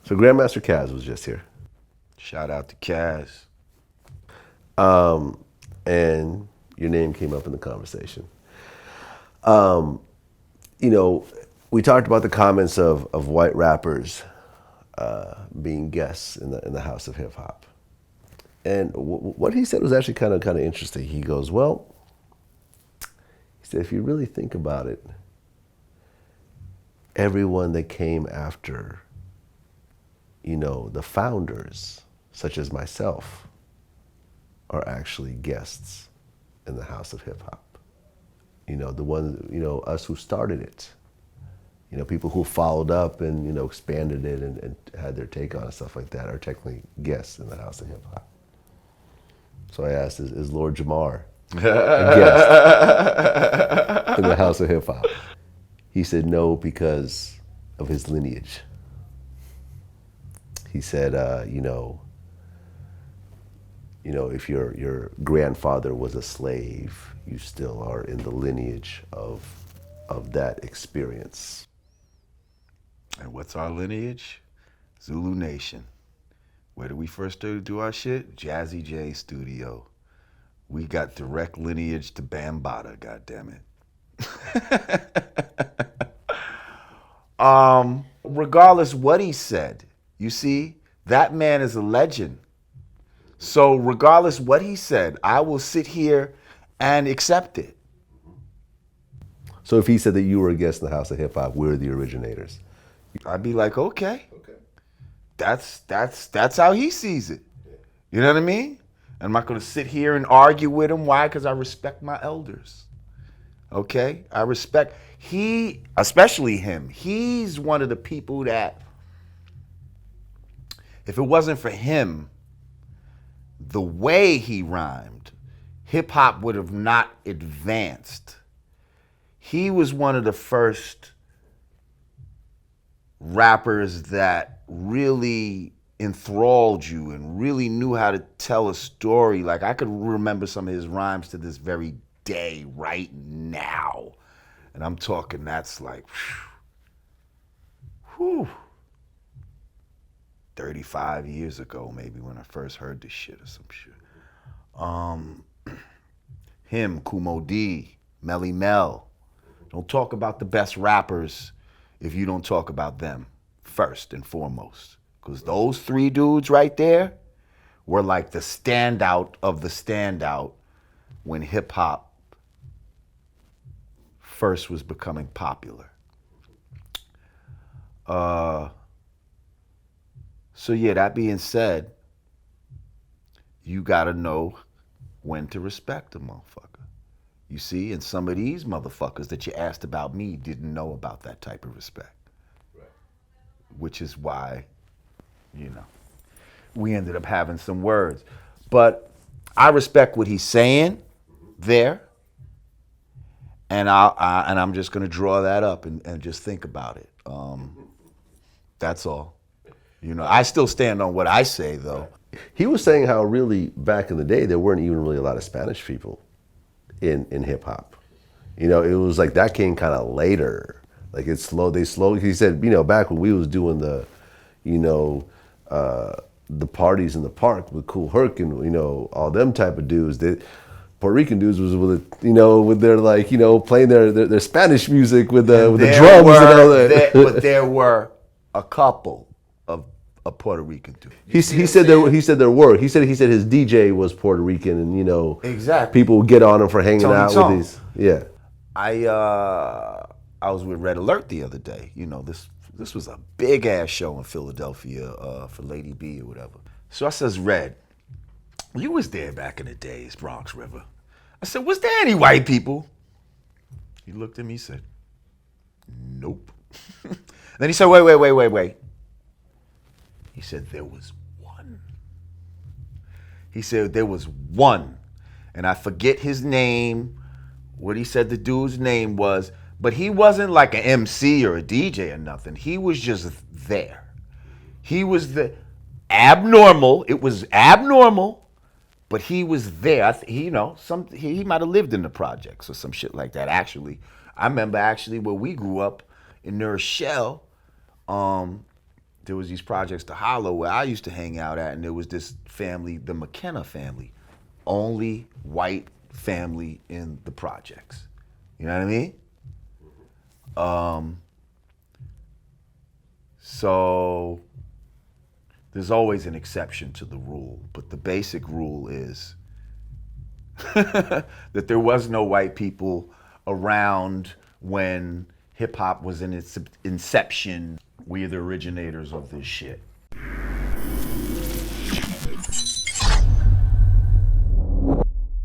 So Grandmaster Kaz was just here. Shout out to Kaz. And your name came up in the conversation. Um, you know, we talked about the comments of white rappers being guests in the house of hip hop. And what he said was actually kind of interesting. He goes, well, he said, if you really think about it, everyone that came after, the founders, such as myself, are actually guests in the house of hip hop. The ones, us who started it. People who followed up and, expanded it and had their take on it, stuff like that, are technically guests in the house of hip hop. So I asked, is Lord Jamar a guest in the house of hip hop? He said no, because of his lineage. He said, if your grandfather was a slave, you still are in the lineage of that experience. And what's our lineage? Zulu Nation. Where did we first do our shit? Jazzy J Studio. We got direct lineage to Bambaataa, goddammit. Regardless what he said, you see, that man is a legend. So regardless what he said, I will sit here and accept it. So if he said that you were a guest in the house of hip hop, we're the originators, I'd be like, okay. That's how he sees it. You know what I mean? I'm not going to sit here and argue with him. Why? Because I respect my elders. Okay? I respect, especially him, he's one of the people that, if it wasn't for him, the way he rhymed, hip hop would have not advanced. He was one of the first rappers that really enthralled you and really knew how to tell a story. Like, I could remember some of his rhymes to this very day, right now. And I'm talking, that's like, whew, 35 years ago, maybe, when I first heard this shit or some shit. Him, Kumo D, Melly Mel. Don't talk about the best rappers if you don't talk about them first and foremost. Because those three dudes right there were like the standout of the standout when hip hop first was becoming popular. So yeah, that being said, you gotta know when to respect a motherfucker. You see, and some of these motherfuckers that you asked about me didn't know about that type of respect. Right. Which is why, we ended up having some words. But I respect what he's saying there. And I'm just gonna draw that up and just think about it. That's all. I still stand on what I say, though. He was saying how really back in the day there weren't even really a lot of Spanish people in hip hop. It was like that came kind of later. Like he said, back when we was doing the parties in the park with Kool Herc and all them type of dudes, that Puerto Rican dudes was with their playing their Spanish music with the drums and all that. But there were a couple of Puerto Rican dudes. He said there were. He said his DJ was Puerto Rican, and exactly, people would get on him for hanging out with these. Yeah. I was with Red Alert the other day. This was a big ass show in Philadelphia for Lady B or whatever. So I says, Red, you was there back in the days, Bronx River. I said, was there any white people? He looked at me and said, nope. Then he said, wait. He said, there was one. He said, there was one. And I forget his name, what he said the dude's name was, but he wasn't like an MC or a DJ or nothing. He was just there. He was the abnormal. It was abnormal, but he was there. He might have lived in the projects or some shit like that. Actually, I remember where we grew up in New Rochelle. there was these projects to Hollow where I used to hang out at, and there was this family, the McKenna family, only white family in the projects. You know what I mean? So there's always an exception to the rule, but the basic rule is that there was no white people around when hip hop was in its inception. We're the originators of this shit.